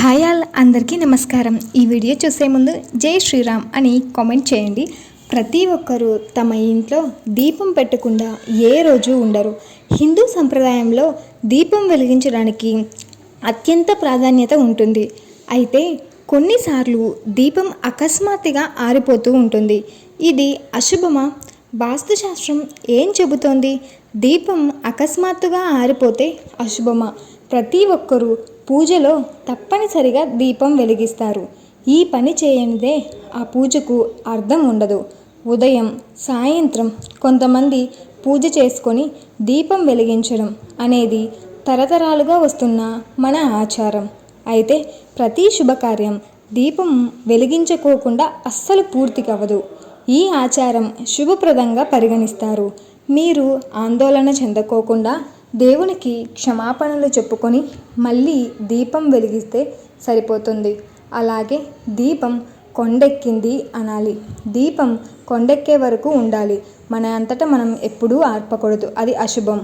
Hi all అందరికీ నమస్కారం. ఈ వీడియో చూసే ముందు జై శ్రీరామ్ అని కామెంట్ చేయండి. ప్రతి ఒక్కరూ తమ ఇంట్లో దీపం పెట్టకుండా ఏ రోజు ఉండరు. హిందూ సంప్రదాయంలో దీపం వెలిగించడానికి అత్యంత ప్రాధాన్యత ఉంటుంది. అయితే కొన్నిసార్లు దీపం అకస్మాత్తుగా ఆరిపోతూ ఉంటుంది. ఇది అశుభమా? వాస్తుశాస్త్రం ఏం చెబుతోంది? దీపం అకస్మాత్తుగా ఆరిపోతే అశుభమా? ప్రతి ఒక్కరూ పూజలో తప్పనిసరిగా దీపం వెలిగిస్తారు. ఈ పని చేయనిదే ఆ పూజకు అర్థం ఉండదు. ఉదయం సాయంత్రం కొంతమంది పూజ చేసుకొని దీపం వెలిగించడం అనేది తరతరాలుగా వస్తున్న మన ఆచారం. అయితే ప్రతి శుభకార్యం దీపం వెలిగించుకోకుండా అస్సలు పూర్తి కావదు. ఈ ఆచారం శుభప్రదంగా పరిగణిస్తారు. మీరు ఆందోళన చెందకోకుండా దేవునికి క్షమాపణలు చెప్పుకొని మళ్ళీ దీపం వెలిగిస్తే సరిపోతుంది. అలాగే దీపం కొండెక్కింది అనాలి. దీపం కొండెక్కే వరకు ఉండాలి. మన అంతటా మనం ఎప్పుడూ ఆర్పకూడదు. అది అశుభం.